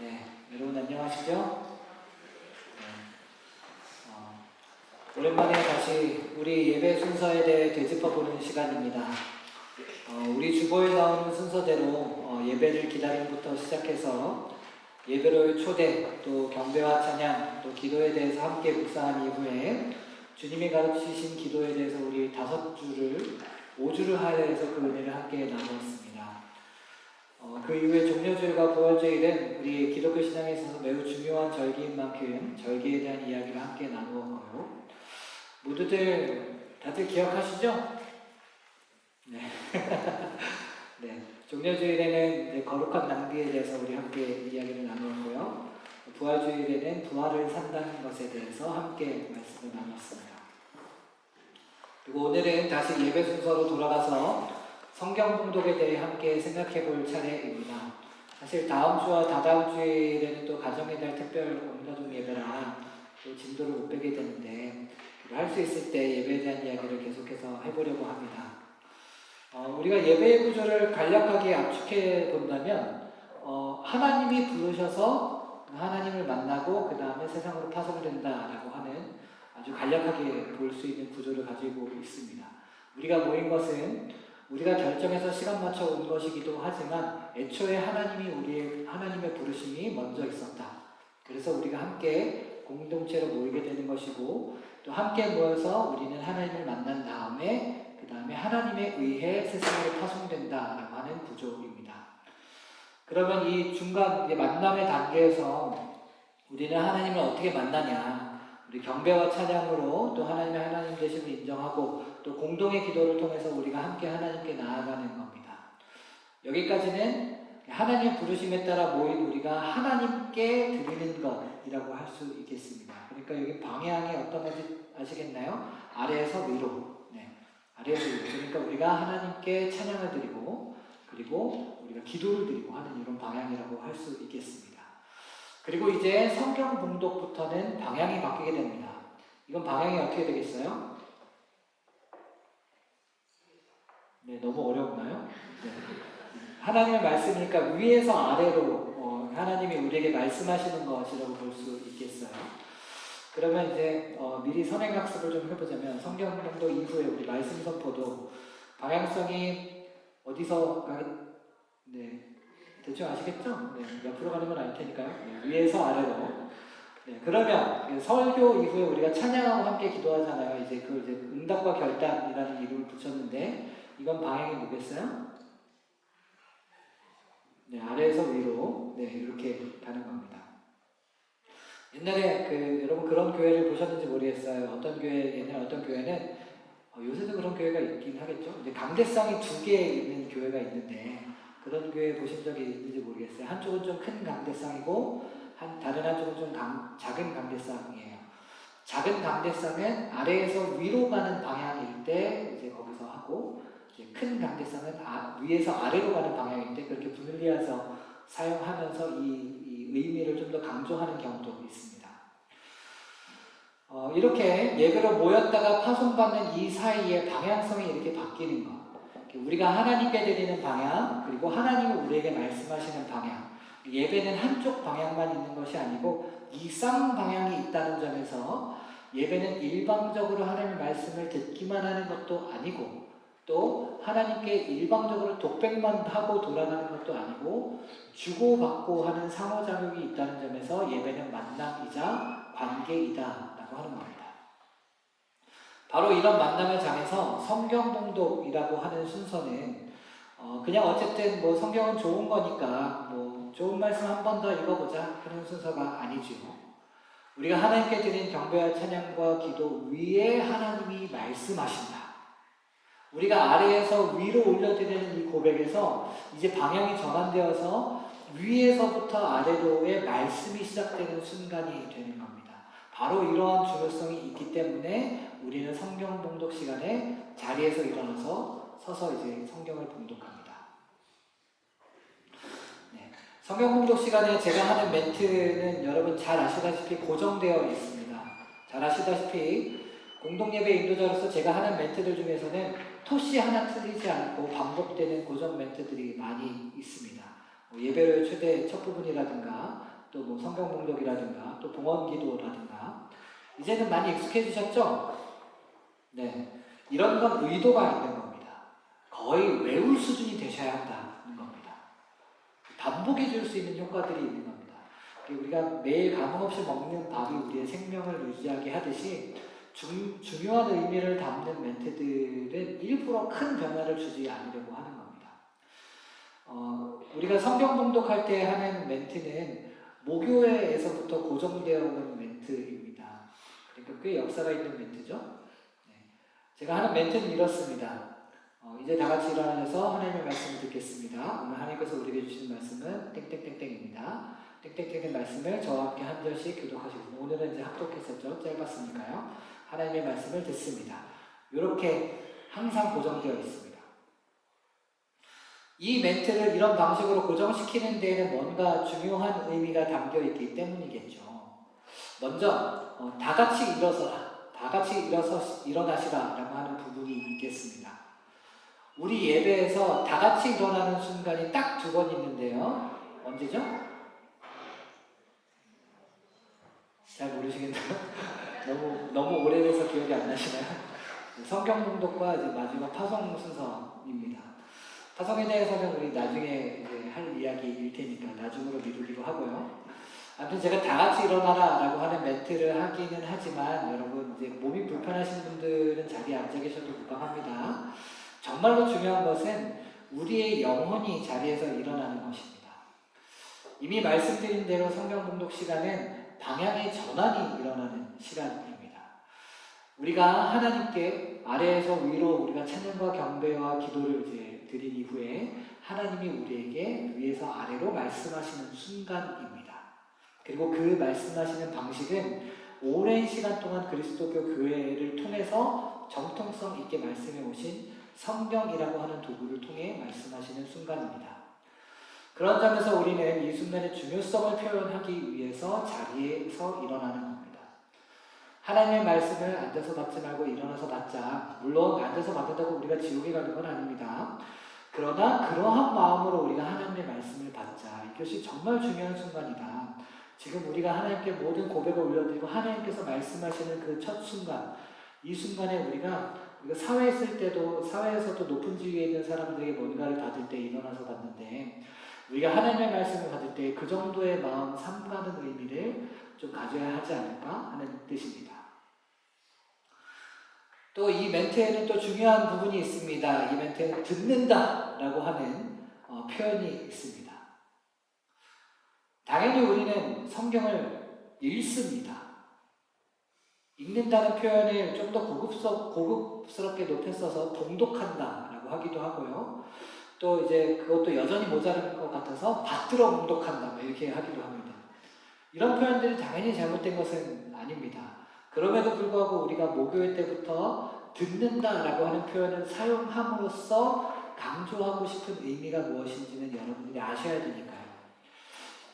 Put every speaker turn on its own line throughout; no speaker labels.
네, 여러분 안녕하시죠? 네, 오랜만에 다시 우리 예배 순서에 대해 되짚어보는 시간입니다. 우리 주보에 나오는 순서대로 예배를 기다림부터 시작해서 예배로의 초대, 또 경배와 찬양, 또 기도에 대해서 함께 묵상한 이후에 주님이 가르치신 기도에 대해서 우리 5주를 하여서 그 은혜를 함께 나누었습니다. 그 이후에 종려주일과 부활주일은 우리 기독교 신앙에 있어서 매우 중요한 절기인 만큼 절기에 대한 이야기를 함께 나누었고요. 모두들 다들 기억하시죠? 네. 네. 종려주일에는 거룩한 낭비에 대해서 우리 함께 이야기를 나누었고요. 부활주일에는 부활을 산다는 것에 대해서 함께 말씀을 나눴습니다. 그리고 오늘은 다시 예배 순서로 돌아가서 성경 봉독에 대해 함께 생각해 볼 차례입니다. 사실 다음 주와 다다음 주일에는 또 가정의 달 특별 온가족 예배라 또 진도를 못 빼게 되는데 할 수 있을 때 예배에 대한 이야기를 계속해서 해보려고 합니다. 우리가 예배의 구조를 간략하게 압축해 본다면 하나님이 부르셔서 하나님을 만나고 그 다음에 세상으로 파송된다라고 하는 아주 간략하게 볼 수 있는 구조를 가지고 있습니다. 우리가 모인 것은 우리가 결정해서 시간 맞춰 온 것이기도 하지만 애초에 하나님의 부르심이 먼저 있었다. 그래서 우리가 함께 공동체로 모이게 되는 것이고 또 함께 모여서 우리는 하나님을 만난 다음에 그 다음에 하나님에 의해 세상으로 파송된다라고 하는 구조입니다. 그러면 이 중간 만남의 단계에서 우리는 하나님을 어떻게 만나냐? 우리 경배와 찬양으로 또 하나님 되심을 인정하고 또 공동의 기도를 통해서 우리가 함께 하나님께 나아가는 겁니다. 여기까지는 하나님의 부르심에 따라 모인 우리가 하나님께 드리는 것이라고 할 수 있겠습니다. 그러니까 여기 방향이 어떤 건지 아시겠나요? 아래에서 위로. 네. 아래에서 위로. 그러니까 우리가 하나님께 찬양을 드리고 그리고 우리가 기도를 드리고 하는 이런 방향이라고 할 수 있겠습니다. 그리고 이제 성경 봉독부터는 방향이 바뀌게 됩니다. 이건 방향이 어떻게 되겠어요? 네, 너무 어려웠나요? 네. 하나님의 말씀이니까 위에서 아래로 하나님이 우리에게 말씀하시는 것이라고 볼 수 있겠어요. 그러면 이제 미리 선행학습을 좀 해보자면 성경 봉독 이후에 우리 말씀 선포도 방향성이 어디서 네. 대충 아시겠죠? 네, 옆으로 가는 건 아닐 테니까요. 네, 위에서 아래로. 네, 그러면 설교 이후에 우리가 찬양하고 함께 기도하잖아요. 이제 응답과 결단이라는 이름을 붙였는데 이건 방향이 뭐겠어요? 네, 아래에서 위로. 네, 이렇게 가는 겁니다. 옛날에 여러분 그런 교회를 보셨는지 모르겠어요. 옛날 어떤 교회는 요새도 그런 교회가 있긴 하겠죠. 이제 강대상이 2개 있는 교회가 있는데. 그런 교회 보신 적이 있는지 모르겠어요. 한쪽은 좀 큰 강대상이고 다른 한쪽은 좀 작은 강대상이에요. 작은 강대상은 아래에서 위로 가는 방향일 때 이제 거기서 하고 이제 큰 강대상은 위에서 아래로 가는 방향일 때 그렇게 분리해서 사용하면서 이 의미를 좀 더 강조하는 경우도 있습니다. 이렇게 예배로 모였다가 파송받는 이 사이에 방향성이 이렇게 바뀌는 것. 우리가 하나님께 드리는 방향, 그리고 하나님이 우리에게 말씀하시는 방향. 예배는 한쪽 방향만 있는 것이 아니고 이 쌍방향이 있다는 점에서 예배는 일방적으로 하나님의 말씀을 듣기만 하는 것도 아니고 또 하나님께 일방적으로 독백만 하고 돌아가는 것도 아니고 주고받고 하는 상호작용이 있다는 점에서 예배는 만남이자 관계이다라고 하는 겁니다. 바로 이런 만남의 장에서 성경 봉독이라고 하는 순서는 그냥 어쨌든 성경은 좋은 거니까 좋은 말씀 한 번 더 읽어보자 그런 순서가 아니죠. 우리가 하나님께 드린 경배와 찬양과 기도 위에 하나님이 말씀하신다. 우리가 아래에서 위로 올려드리는 이 고백에서 이제 방향이 전환되어서 위에서부터 아래로의 말씀이 시작되는 순간이 되는 겁니다. 바로 이러한 중요성이 있기 때문에 우리는 성경 봉독 시간에 자리에서 일어나서 서서 이제 성경을 봉독합니다. 네. 성경 봉독 시간에 제가 하는 멘트는 여러분 잘 아시다시피 고정되어 있습니다. 잘 아시다시피 공동예배 인도자로서 제가 하는 멘트들 중에서는 토시 하나 틀리지 않고 반복되는 고정 멘트들이 많이 있습니다. 예배로의 초대 첫 부분이라든가 또 뭐 성경 봉독이라든가 또 봉헌 기도라든가 이제는 많이 익숙해지셨죠? 네, 이런 건 의도가 있는 겁니다. 거의 외울 수준이 되셔야 한다는 겁니다. 반복해 줄 수 있는 효과들이 있는 겁니다. 우리가 매일 감흥 없이 먹는 밥이 우리의 생명을 유지하게 하듯이 중요한 의미를 담는 멘트들은 일부러 큰 변화를 주지 않으려고 하는 겁니다. 우리가 성경 봉독할 때 하는 멘트는 모교회에서부터 고정되어 온 멘트입니다. 그러니까 꽤 역사가 있는 멘트죠. 네. 제가 하는 멘트는 이렇습니다. 이제 다 같이 일어나셔서 하나님의 말씀을 듣겠습니다. 오늘 하나님께서 우리에게 주신 말씀은 땡땡땡땡입니다. 땡땡땡의 말씀을 저와 함께 한 절씩 교독하시겠습니다. 오늘은 이제 합독했었죠. 짧았으니까요. 하나님의 말씀을 듣습니다. 이렇게 항상 고정되어 있습니다. 이 멘트를 이런 방식으로 고정시키는 데에는 뭔가 중요한 의미가 담겨 있기 때문이겠죠. 먼저 다 같이 일어서라, 다 같이 일어나시라 라고 하는 부분이 있겠습니다. 우리 예배에서 다 같이 일어나는 순간이 딱 2번 있는데요. 언제죠? 잘 모르시겠나요? 너무 오래돼서 기억이 안 나시나요? 성경 봉독과 이제 마지막 파송 순서입니다. 파송에 대해서는 우리 나중에 이제 할 이야기일 테니까 나중으로 미루기로 하고요. 아무튼 제가 다 같이 일어나라 라고 하는 멘트를 하기는 하지만 여러분 이제 몸이 불편하신 분들은 자리에 앉아 계셔도 무방합니다. 정말로 중요한 것은 우리의 영혼이 자리에서 일어나는 것입니다. 이미 말씀드린 대로 성경 봉독 시간은 방향의 전환이 일어나는 시간입니다. 우리가 하나님께 아래에서 위로 우리가 찬양과 경배와 기도를 이제 드린 이후에 하나님이 우리에게 위에서 아래로 말씀하시는 순간입니다. 그리고 그 말씀하시는 방식은 오랜 시간 동안 그리스도교 교회를 통해서 정통성 있게 말씀해 오신 성경이라고 하는 도구를 통해 말씀하시는 순간입니다. 그런 점에서 우리는 이 순간의 중요성을 표현하기 위해서 자리에서 일어나는 겁니다. 하나님의 말씀을 앉아서 받지 말고 일어나서 받자. 물론 앉아서 받는다고 우리가 지옥에 가는 건 아닙니다. 그러나 그러한 마음으로 우리가 하나님의 말씀을 받자. 이것이 정말 중요한 순간이다. 지금 우리가 하나님께 모든 고백을 올려드리고 하나님께서 말씀하시는 그 첫 순간, 이 순간에 우리가 사회에 있을 때도 사회에서도 높은 지위에 있는 사람들에게 뭔가를 받을 때 일어나서 받는데 우리가 하나님의 말씀을 받을 때 그 정도의 마음 삼가는 의미를 좀 가져야 하지 않을까 하는 뜻입니다. 또 이 멘트에는 또 중요한 부분이 있습니다. 이 멘트에는 듣는다 라고 하는 표현이 있습니다. 당연히 우리는 성경을 읽습니다. 읽는다는 표현을 좀 더 고급스럽게 높였어서 봉독한다 라고 하기도 하고요. 또 이제 그것도 여전히 모자랄 것 같아서 받들어 봉독한다 이렇게 하기도 합니다. 이런 표현들이 당연히 잘못된 것은 아닙니다. 그럼에도 불구하고 우리가 모교회 때부터 듣는다라고 하는 표현을 사용함으로써 강조하고 싶은 의미가 무엇인지는 여러분들이 아셔야 되니까요.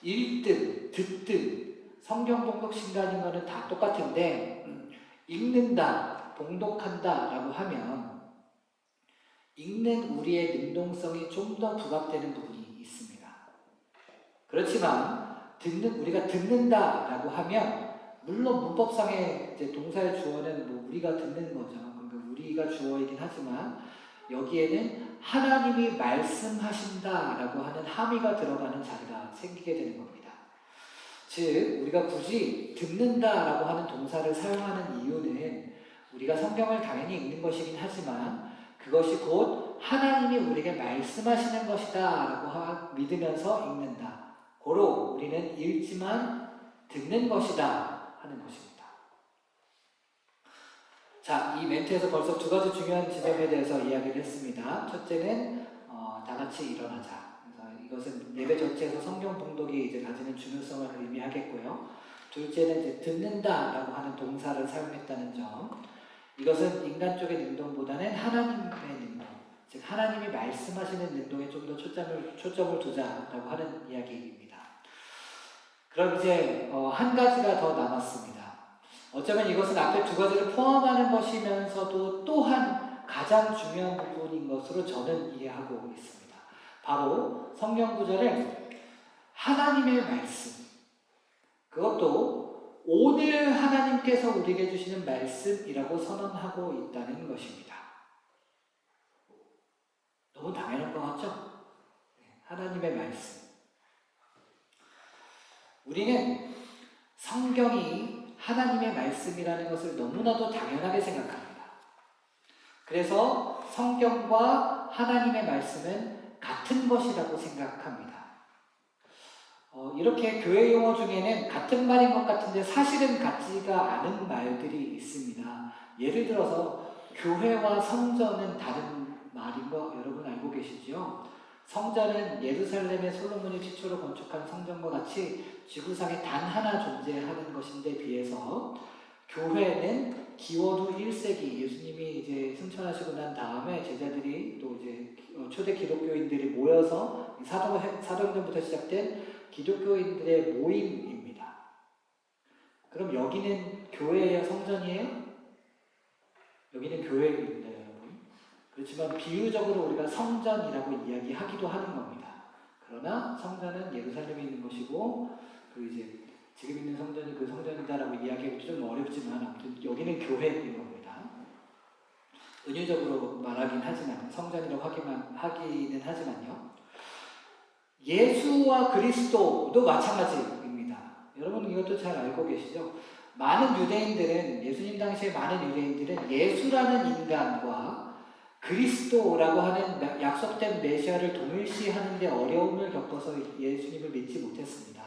읽든 듣든 성경 봉독 시간인 거는 다 똑같은데 읽는다, 봉독한다 라고 하면 읽는 우리의 능동성이 좀 더 부각되는 부분이 있습니다. 그렇지만 우리가 듣는다라고 하면 물론 문법상의 이제 동사의 주어는 뭐 우리가 듣는 거죠. 그러니까 우리가 주어이긴 하지만 여기에는 하나님이 말씀하신다라고 하는 함의가 들어가는 자리가 생기게 되는 겁니다. 즉 우리가 굳이 듣는다라고 하는 동사를 사용하는 이유는 우리가 성경을 당연히 읽는 것이긴 하지만 그것이 곧 하나님이 우리에게 말씀하시는 것이다 라고 믿으면서 읽는다. 고로 우리는 읽지만 듣는 것이다 하는 것입니다. 자, 이 멘트에서 벌써 2가지 중요한 지점에 대해서 이야기를 했습니다. 첫째는 다 같이 일어나자. 그래서 이것은 예배 전체에서 성경 봉독이 이제 가지는 중요성을 의미하겠고요. 둘째는 이제 듣는다라고 하는 동사를 사용했다는 점. 이것은 인간 쪽의 능동보다는 하나님의 능동, 즉 하나님이 말씀하시는 능동에 좀 더 초점을 두자라고 하는 이야기입니다. 그럼 이제 한 가지가 더 남았습니다. 어쩌면 이것은 앞에 2가지를 포함하는 것이면서도 또한 가장 중요한 부분인 것으로 저는 이해하고 있습니다. 바로 성경 구절을 하나님의 말씀, 그것도 오늘 하나님께서 우리에게 주시는 말씀이라고 선언하고 있다는 것입니다. 너무 당연한 것 같죠? 하나님의 말씀. 우리는 성경이 하나님의 말씀이라는 것을 너무나도 당연하게 생각합니다. 그래서 성경과 하나님의 말씀은 같은 것이라고 생각합니다. 이렇게 교회 용어 중에는 같은 말인 것 같은데 사실은 같지가 않은 말들이 있습니다. 예를 들어서 교회와 성전은 다른 말인 거 여러분 알고 계시죠? 성전은 예루살렘의 솔로몬이 최초로 건축한 성전과 같이 지구상에 단 하나 존재하는 것인데 비해서 교회는 기원후 1세기 예수님이 이제 승천하시고 난 다음에 제자들이 또 이제 초대 기독교인들이 모여서 사도행전부터 시작된 기독교인들의 모임입니다. 그럼 여기는 교회예요, 성전이에요? 여기는 교회입니다, 여러분. 그렇지만 비유적으로 우리가 성전이라고 이야기하기도 하는 겁니다. 그러나 성전은 예루살렘에 있는 것이고 그 이제 지금 있는 성전이 그 성전이다라고 이야기하기 좀 어렵지만 아무튼 여기는 교회인 겁니다. 은유적으로 말하긴 하지만 성전이라고 하기는 하지만요. 예수와 그리스도도 마찬가지입니다. 여러분 이것도 잘 알고 계시죠? 많은 유대인들은 예수님 당시에 많은 유대인들은 예수라는 인간과 그리스도라고 하는 약속된 메시아를 동일시하는 데 어려움을 겪어서 예수님을 믿지 못했습니다.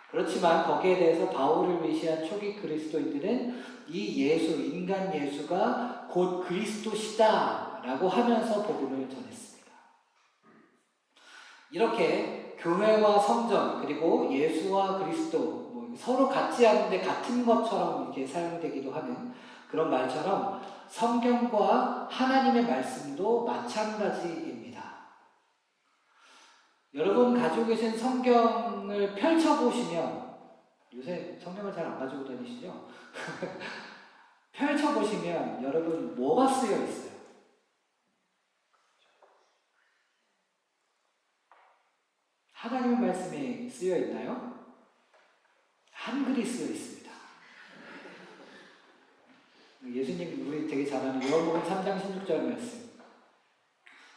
그렇지만 거기에 대해서 바울을 위시한 초기 그리스도인들은 이 예수, 인간 예수가 곧 그리스도시다라고 하면서 복음을 전했습니다. 이렇게 교회와 성전 그리고 예수와 그리스도 서로 같지 않은데 같은 것처럼 이렇게 사용되기도 하는 그런 말처럼 성경과 하나님의 말씀도 마찬가지입니다. 여러분 가지고 계신 성경을 펼쳐보시면 요새 성경을 잘 안 가지고 다니시죠? 펼쳐보시면 여러분 뭐가 쓰여 있어요? 하나님의 말씀이 쓰여 있나요? 한글이 쓰여 있습니다. 예수님 우리 되게 잘 아는 요한복음 3장 16절 말씀.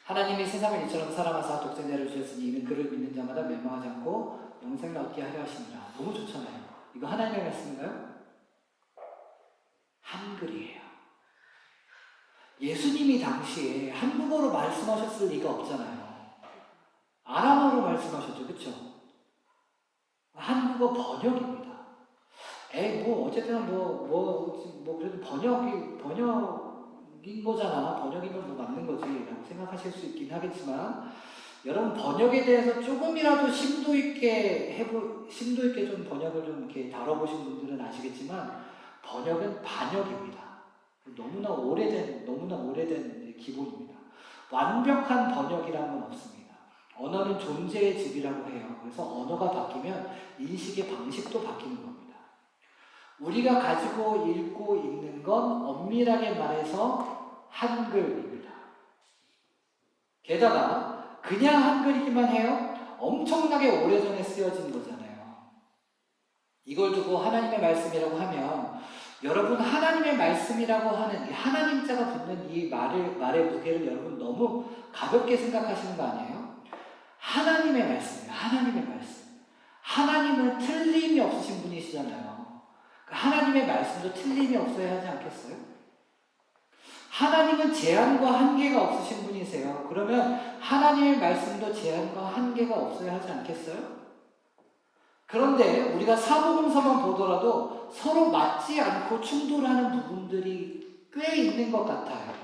하나님이 세상을 이처럼 사랑하사 독생자를 주셨으니 이는 그를 믿는 자마다 멸망하지 않고 영생을 얻게 하려 하시니라. 너무 좋잖아요. 이거 하나님의 말씀인가요? 한글이에요. 예수님이 당시에 한국어로 말씀하셨을 리가 없잖아요. 아람어로 말씀하셨죠. 그렇죠? 한국어 번역입니다. 어쨌든 그래도 번역인 거잖아. 번역이면 맞는 거지 라고 생각하실 수 있긴 하겠지만 여러분 번역에 대해서 조금이라도 심도 있게 좀 번역을 좀 이렇게 다뤄보신 분들은 아시겠지만 번역은 반역입니다. 너무나 오래된 기본입니다. 완벽한 번역이라는 건 없습니다. 언어는 존재의 집이라고 해요. 그래서 언어가 바뀌면 인식의 방식도 바뀌는 겁니다. 우리가 가지고 읽고 있는 건 엄밀하게 말해서 한글입니다. 게다가 그냥 한글이기만 해요? 엄청나게 오래전에 쓰여진 거잖아요. 이걸 두고 하나님의 말씀이라고 하면 여러분 하나님의 말씀이라고 하는 이 하나님자가 붙는 이 말의 무게를 여러분 너무 가볍게 생각하시는 거 아니에요? 하나님의 말씀이에요. 하나님의 말씀. 하나님은 틀림이 없으신 분이시잖아요. 하나님의 말씀도 틀림이 없어야 하지 않겠어요? 하나님은 제한과 한계가 없으신 분이세요. 그러면 하나님의 말씀도 제한과 한계가 없어야 하지 않겠어요? 그런데 우리가 사복음서만 보더라도 서로 맞지 않고 충돌하는 부분들이 꽤 있는 것 같아요.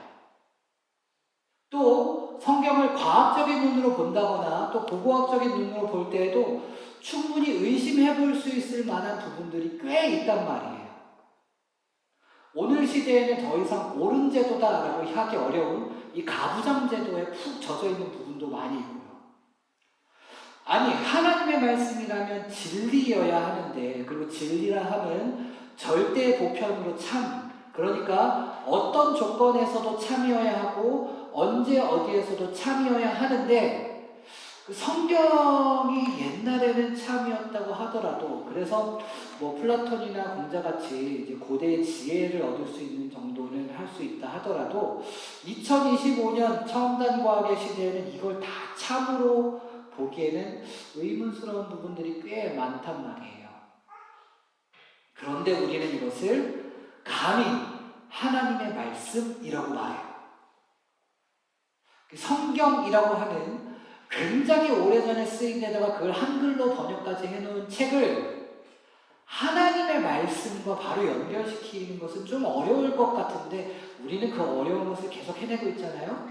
또 성경을 과학적인 눈으로 본다거나 또 고고학적인 눈으로 볼 때에도 충분히 의심해 볼 수 있을 만한 부분들이 꽤 있단 말이에요. 오늘 시대에는 더 이상 옳은 제도다라고 하기 어려운 이 가부장 제도에 푹 젖어 있는 부분도 많이 있고요. 아니 하나님의 말씀이라면 진리여야 하는데 그리고 진리라 하면 절대 보편으로 참 그러니까 어떤 조건에서도 참이어야 하고 언제 어디에서도 참이어야 하는데 성경이 옛날에는 참이었다고 하더라도, 그래서 뭐 플라톤이나 공자같이 이제 고대의 지혜를 얻을 수 있는 정도는 할 수 있다 하더라도 2025년 첨단 과학의 시대에는 이걸 다 참으로 보기에는 의문스러운 부분들이 꽤 많단 말이에요. 그런데 우리는 이것을 감히 하나님의 말씀이라고 말해요. 성경이라고 하는 굉장히 오래전에 쓰인 데다가 그걸 한글로 번역까지 해놓은 책을 하나님의 말씀과 바로 연결시키는 것은 좀 어려울 것 같은데 우리는 그 어려운 것을 계속 해내고 있잖아요.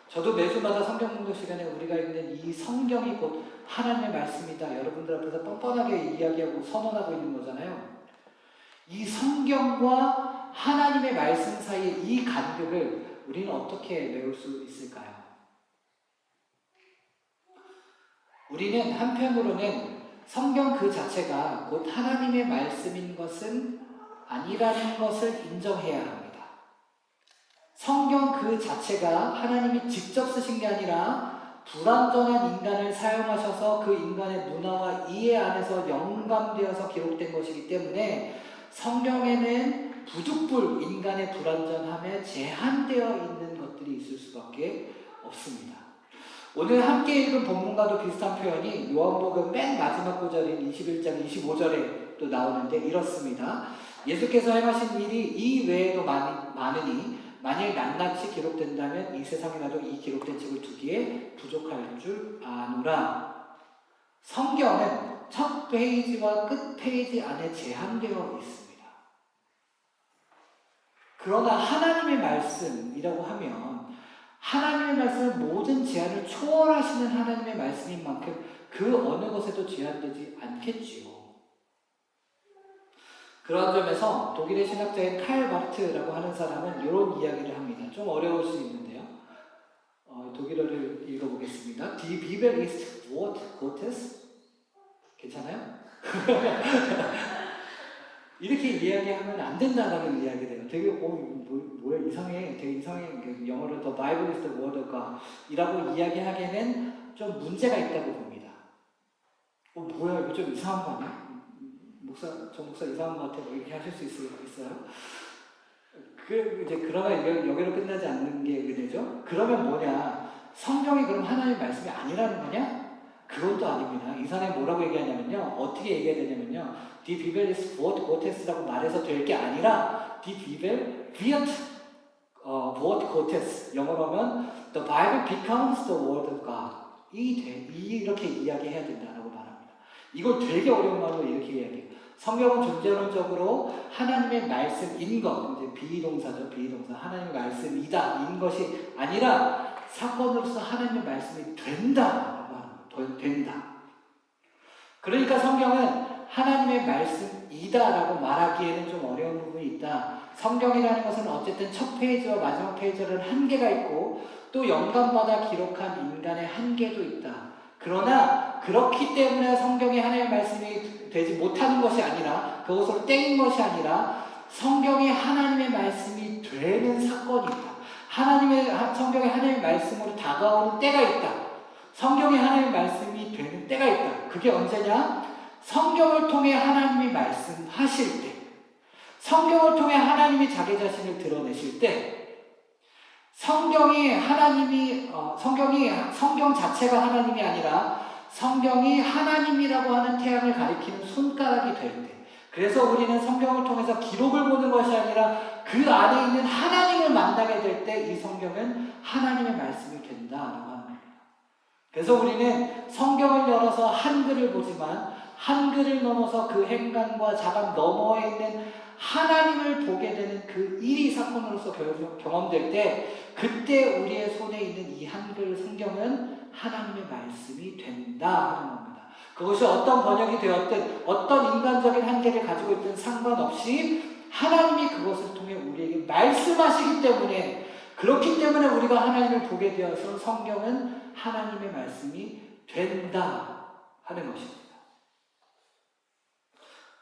저도 매주마다 성경 공독 시간에 우리가 읽는 이 성경이 곧 하나님의 말씀이다, 여러분들 앞에서 뻔뻔하게 이야기하고 선언하고 있는 거잖아요. 이 성경과 하나님의 말씀 사이의 이 간극을 우리는 어떻게 메울 수 있을까요? 우리는 한편으로는 성경 그 자체가 곧 하나님의 말씀인 것은 아니라는 것을 인정해야 합니다. 성경 그 자체가 하나님이 직접 쓰신 게 아니라 불완전한 인간을 사용하셔서 그 인간의 문화와 이해 안에서 영감되어서 기록된 것이기 때문에 성경에는 부득불 인간의 불완전함에 제한되어 있는 것들이 있을 수밖에 없습니다. 오늘 함께 읽은 본문과도 비슷한 표현이 요한복음 맨 마지막 구절인 21장 25절에 또 나오는데 이렇습니다. 예수께서 행하신 일이 이 외에도 많으니 만일 낱낱이 기록된다면 이 세상에라도 이 기록된 책을 두기에 부족할 줄 아노라. 성경은 첫 페이지와 끝 페이지 안에 제한되어 있습니다. 그러나 하나님의 말씀이라고 하면 하나님의 말씀은 모든 제한을 초월하시는 하나님의 말씀인 만큼 그 어느 것에도 제한되지 않겠지요. 그런 점에서 독일의 신학자인 칼 바르트라고 하는 사람은 이런 이야기를 합니다. 좀 어려울 수 있는데요. 독일어를 읽어보겠습니다. Die Bibel ist Wort Gottes. 괜찮아요? 이렇게 이야기하면 안 된다라는 이야기래요. 되게 뭐야 이상해. 되게 이상해. 영어로 The Bible is the Word of God 이라고 이야기하기에는 좀 문제가 있다고 봅니다. 뭐야 이거 좀 이상한 거 아니야? 저 목사 이상한 것 같아. 이렇게 하실 수 있어요? 이제 그러면 여기로 끝나지 않는 게 은혜죠. 그러면 뭐냐? 성경이 그럼 하나님의 말씀이 아니라는 거냐? 그건 또 아닙니다. 이 사람이 뭐라고 얘기하냐면요. 어떻게 얘기해야 되냐면요. Die Bibel ist Wort Gottes라고 말해서 될 게 아니라 Die Bibel wird Wort Gottes. 영어로 하면 The Bible becomes the Word of God. 이렇게 이야기해야 된다라고 말합니다. 이걸 되게 어려운 말로 이렇게 이야기해요. 성경은 존재론적으로 하나님의 말씀인 것, 이제 비동사죠. 비동사. 하나님의 말씀이다. 인 것이 아니라 사건으로서 하나님의 말씀이 된다라고 하는 된다. 그러니까 성경은 하나님의 말씀이다라고 말하기에는 좀 어려운 부분이 있다. 성경이라는 것은 어쨌든 첫 페이지와 마지막 페이지는 한계가 있고 또 영감받아 기록한 인간의 한계도 있다. 그러나 그렇기 때문에 성경이 하나님의 말씀이 되지 못하는 것이 아니라 그것으로 땡인 것이 아니라 성경이 하나님의 말씀이 되는 사건이 있다. 성경이 하나님의 말씀으로 다가오는 때가 있다. 성경이 하나님의 말씀이 되는 때가 있다. 그게 언제냐? 성경을 통해 하나님이 말씀하실 때, 성경을 통해 하나님이 자기 자신을 드러내실 때, 성경 자체가 하나님이 아니라 성경이 하나님이라고 하는 태양을 가리키는 손가락이 될 때, 그래서 우리는 성경을 통해서 기록을 보는 것이 아니라 그 안에 있는 하나님을 만나게 될 때 이 성경은 하나님의 말씀이 된다라고 합니다. 그래서 우리는 성경을 열어서 한글을 보지만 한글을 넘어서 그 행간과 자간 너머에 있는 하나님을 보게 되는 그 일이 사건으로서 경험될 때 그때 우리의 손에 있는 이 한글 성경은 하나님의 말씀이 된다 하는 겁니다. 그것이 어떤 번역이 되었든 어떤 인간적인 한계를 가지고 있든 상관없이 하나님이 그것을 통해 우리에게 말씀하시기 때문에 그렇기 때문에 우리가 하나님을 보게 되어서 성경은 하나님의 말씀이 된다 하는 것입니다.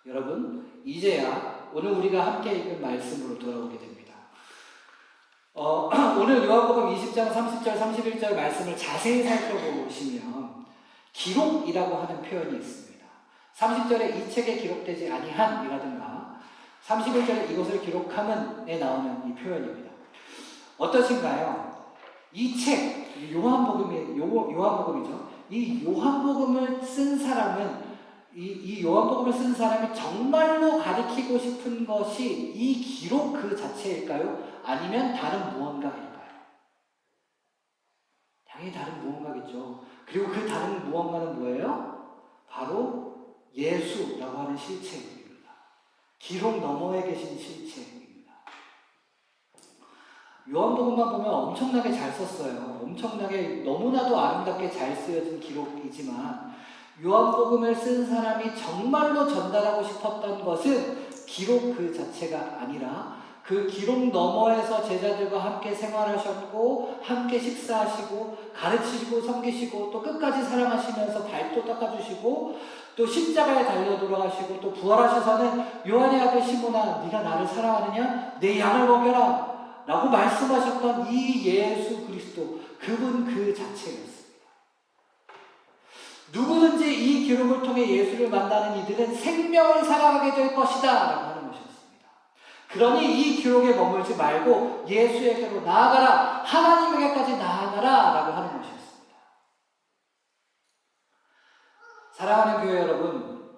여러분, 이제야 오늘 우리가 함께 읽은 말씀으로 돌아오게 됩니다. 오늘 요한복음 20장 30절 31절 말씀을 자세히 살펴보시면 기록이라고 하는 표현이 있습니다. 30절에 이 책에 기록되지 아니한이라든가 31절에 이것을 기록함은에 나오는 이 표현입니다. 어떠신가요? 이 책, 요한복음이죠. 이 요한복음을 쓴 사람은 이 요한복음을 쓴 사람이 정말로 가리키고 싶은 것이 이 기록 그 자체일까요? 아니면 다른 무언가일까요? 당연히 다른 무언가겠죠. 그리고 그 다른 무언가는 뭐예요? 바로 예수라고 하는 실체입니다. 기록 너머에 계신 실체입니다. 요한복음만 보면 엄청나게 잘 썼어요. 엄청나게 너무나도 아름답게 잘 쓰여진 기록이지만 요한복음을 쓴 사람이 정말로 전달하고 싶었던 것은 기록 그 자체가 아니라 그 기록 너머에서 제자들과 함께 생활하셨고 함께 식사하시고 가르치시고 섬기시고 또 끝까지 사랑하시면서 발도 닦아주시고 또 십자가에 달려 돌아가시고 또 부활하셔서는 요한의 아들 시몬아 네가 나를 사랑하느냐? 내 양을 먹여라 라고 말씀하셨던 이 예수 그리스도 그분 그 자체였습니다. 누구든지 이 기록을 통해 예수를 만나는 이들은 생명을 살아가게 될 것이다 라고 하는 것이었습니다. 그러니 이 기록에 머물지 말고 예수에게로 나아가라, 하나님에게까지 나아가라 라고 하는 것이었습니다. 사랑하는 교회 여러분,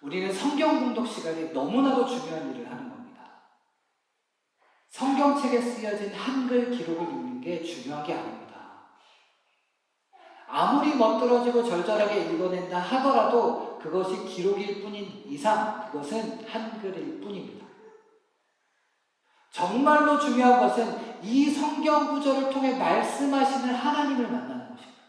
우리는 성경 공독 시간이 너무나도 중요한 일을 하는 겁니다. 성경책에 쓰여진 한글 기록을 읽는 게 중요한 게 아닙니다. 아무리 멋들어지고 절절하게 읽어낸다 하더라도 그것이 기록일 뿐인 이상 그것은 한글일 뿐입니다. 정말로 중요한 것은 이 성경 구절을 통해 말씀하시는 하나님을 만나는 것입니다.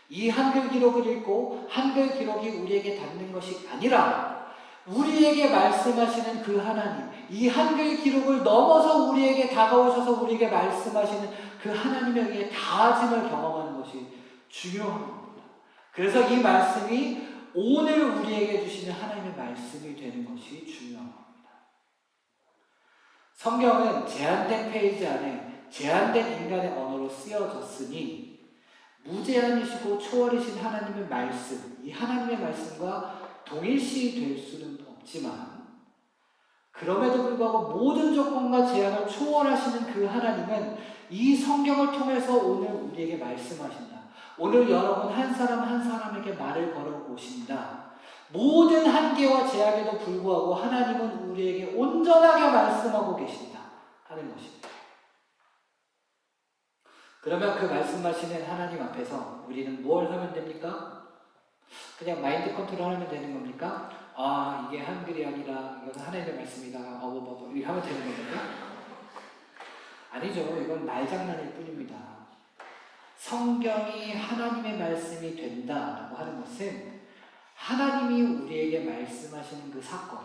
이 한글 기록을 읽고 한글 기록이 우리에게 닿는 것이 아니라 우리에게 말씀하시는 그 하나님, 이 한글 기록을 넘어서 우리에게 다가오셔서 우리에게 말씀하시는 그 하나님에 의해 다짐을 경험하는 것이 중요한 겁니다. 그래서 이 말씀이 오늘 우리에게 주시는 하나님의 말씀이 되는 것이 중요한 겁니다. 성경은 제한된 페이지 안에 제한된 인간의 언어로 쓰여졌으니 무제한이시고 초월이신 하나님의 말씀, 이 하나님의 말씀과 동일시 될 수는 없지만 그럼에도 불구하고 모든 조건과 제한을 초월하시는 그 하나님은 이 성경을 통해서 오늘 우리에게 말씀하신다. 오늘 여러분 한 사람 한 사람에게 말을 걸어오신다. 모든 한계와 제약에도 불구하고 하나님은 우리에게 온전하게 말씀하고 계신다 하는 것입니다. 그러면 그 말씀하시는 하나님 앞에서 우리는 뭘 하면 됩니까? 그냥 마인드 컨트롤하면 되는 겁니까? 아, 이게 한글이 아니라 이건 하나님의 말씀이다. 이렇게 하면 되는 겁니까? 아니죠. 이건 말장난일 뿐입니다. 성경이 하나님의 말씀이 된다라고 하는 것은 하나님이 우리에게 말씀하시는 그 사건,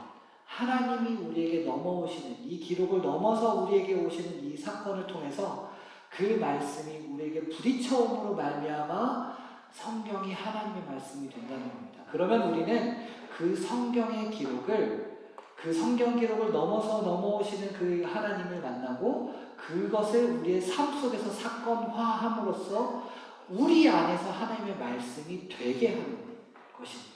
하나님이 우리에게 넘어오시는 이 기록을 넘어서 우리에게 오시는 이 사건을 통해서 그 말씀이 우리에게 부딪혀옴으로 말미암아 성경이 하나님의 말씀이 된다는 겁니다. 그러면 우리는 그 성경의 기록을, 그 성경 기록을 넘어서 넘어오시는 그 하나님을 만나고 그것을 우리의 삶 속에서 사건화함으로써 우리 안에서 하나님의 말씀이 되게 하는 것입니다.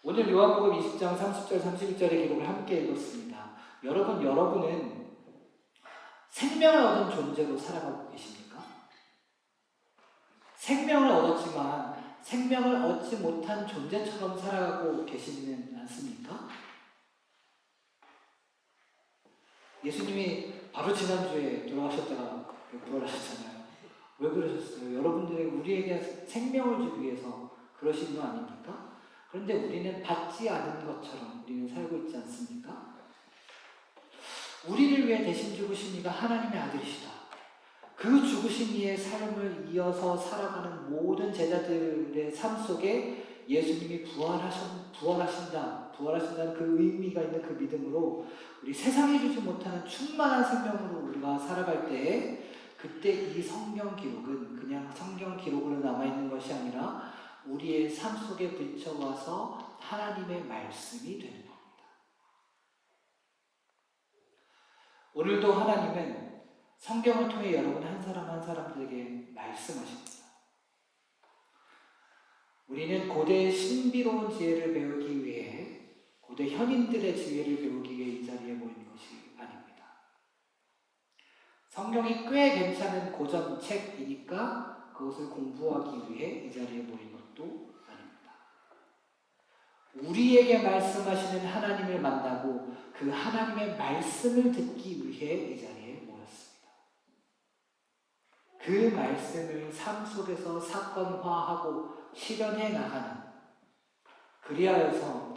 오늘 요한복음 20장 30절 31절의 기록을 함께 읽었습니다. 여러분은 생명을 얻은 존재로 살아가고 계십니까? 생명을 얻었지만 생명을 얻지 못한 존재처럼 살아가고 계시지는 않습니까? 예수님이 바로 지난주에 돌아가셨다가 부활하셨잖아요. 왜 그러셨어요? 여러분들이 우리에게 생명을 주기 위해서 그러신 거 아닙니까? 그런데 우리는 받지 않은 것처럼 우리는 살고 있지 않습니까? 우리를 위해 대신 죽으신 이가 하나님의 아들이시다. 그 죽으신 이의 삶을 이어서 살아가는 모든 제자들의 삶 속에 예수님이 부활하신다는 그 의미가 있는 그 믿음으로 우리 세상에 주지 못하는 충만한 생명으로 우리가 살아갈 때에 그때 이 성경 기록은 그냥 성경 기록으로 남아있는 것이 아니라 우리의 삶 속에 비춰와서 하나님의 말씀이 되는 겁니다. 오늘도 하나님은 성경을 통해 여러분 한 사람 한 사람들에게 말씀하십니다. 우리는 고대의 신비로운 지혜를 배우기 위해 고대 현인들의 지혜를 배우기 위해 이 자리에 모인 것이 아닙니다. 성경이 꽤 괜찮은 고전 책이니까 그것을 공부하기 위해 이 자리에 모인 것도 아닙니다. 우리에게 말씀하시는 하나님을 만나고 그 하나님의 말씀을 듣기 위해 이 자리에 모였습니다. 그 말씀을 삶 속에서 사건화하고 실현해 나가는, 그리하여서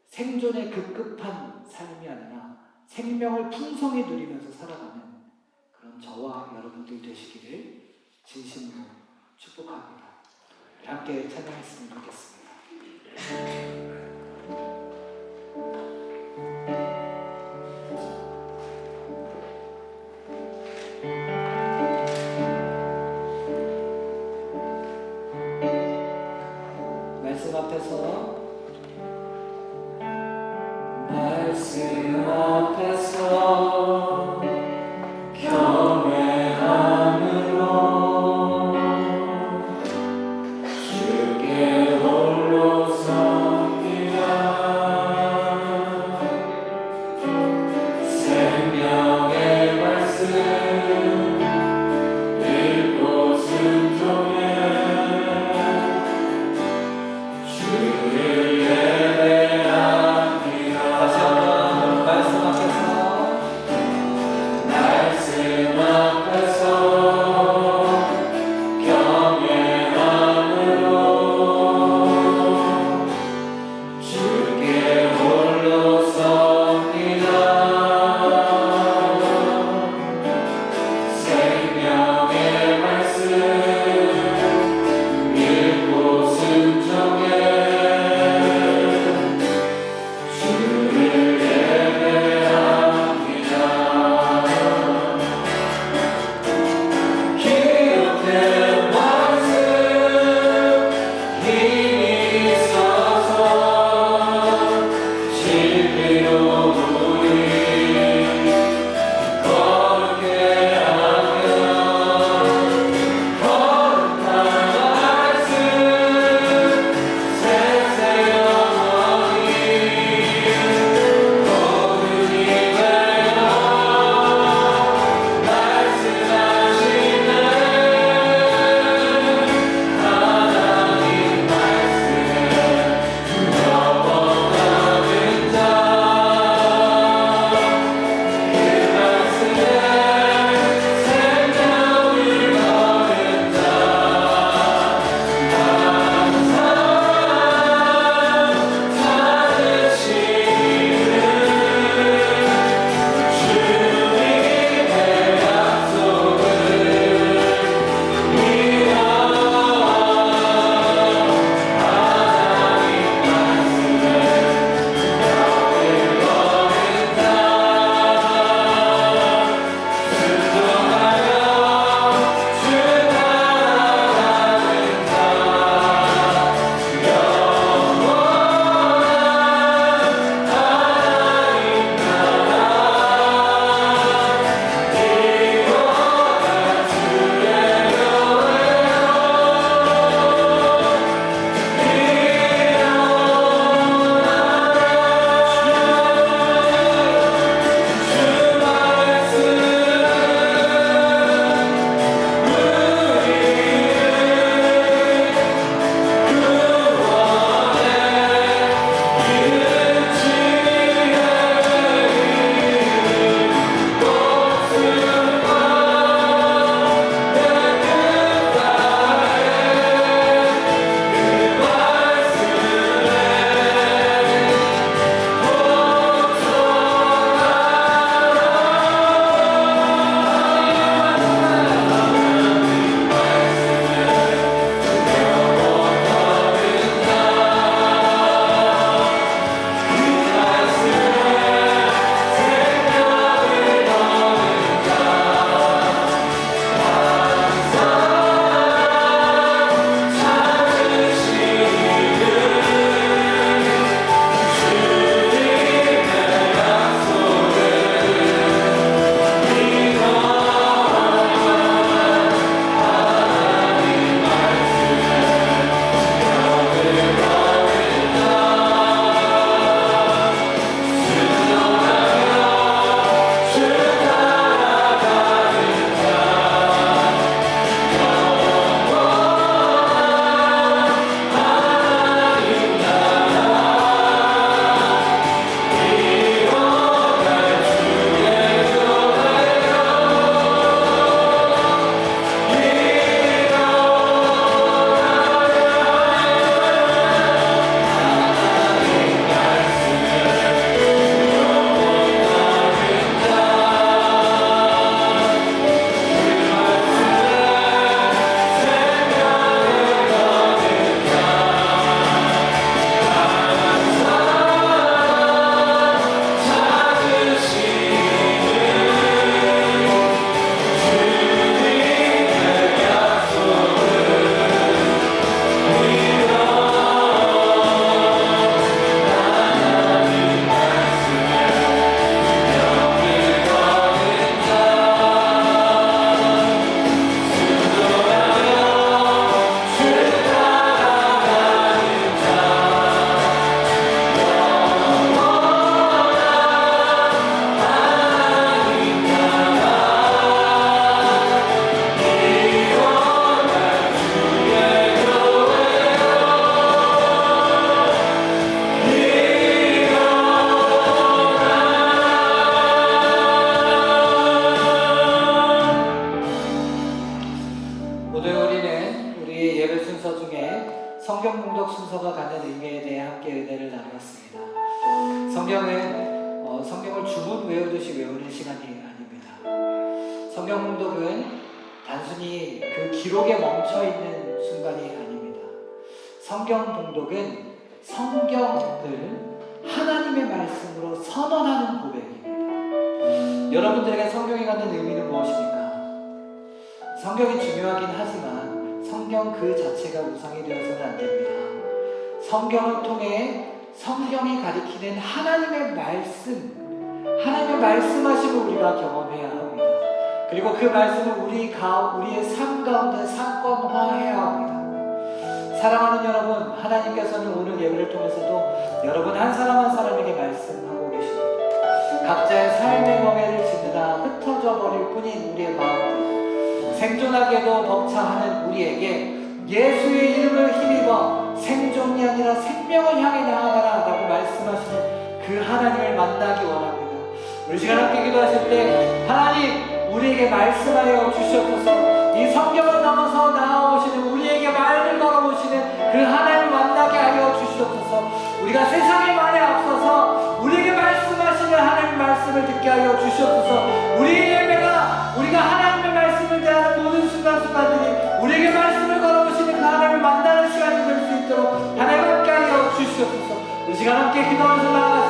생존의 급급한 삶이 아니라 생명을 풍성히 누리면서 살아가는 그런 저와 여러분들 되시기를 진심으로 축복합니다. 함께 찬양했으면 좋겠습니다. 말씀 앞에서
경외함으로 주께 홀로 섬기라. 생명의 말씀 읽고 순종해 주를 예배합니다.
다시 한번 말씀 앞에서 갖는 의미에 대해 함께 은혜를 나누었습니다. 성경을 주문 외우듯이 외우는 시간이 아닙니다. 성경 봉독은 단순히 그 기록에 멈춰 있는 순간이 아닙니다. 성경 봉독은 성경을 하나님의 말씀으로 선언하는 고백입니다. 여러분들에게 성경이 갖는 의미는 무엇입니까? 성경이 중요하긴 하지만 성경 그 자체가 우상이 되어서는 안 됩니다. 성경을 통해 성경이 가리키는 하나님의 말씀하심을 우리가 경험해야 합니다. 그리고 그 말씀을 우리의 삶 가운데 사건화해야 합니다. 사랑하는 여러분, 하나님께서는 오늘 예배를 통해서도 여러분 한 사람 한 사람에게 말씀하고 계십니다. 각자의 삶의 멍에를 지느라 흩어져 버릴 뿐인 우리의 마음들, 생존하기에도 벅차하는 우리에게 예수의 이름을 힘입어 생존이 아니라 생명을 향해 나아가라 라고 말씀하시는 그 하나님을 만나기 원합니다. 우리 시간 함께 기도하실 때 하나님 우리에게 말씀하여 주시옵소서. 이 성경을 넘어서 나아오시는 우리에게 말을 걸어오시는 그 하나님을 만나게 하여 주시옵소서. 우리가 세상의 말에 앞서서 우리에게 말씀하시는 하나님의 말씀을 듣게 하여 주시옵소서. 우리의 예배가 우리가 하나님의 말씀을 대하는 모든 순간순간들이 우리에게 말씀을 걸어오시는 그 하나님을 만나는 시간이 될 수 있도록 하나님 함께 하여 주시옵소서. 우리 시간 함께 기도하면서 나아가서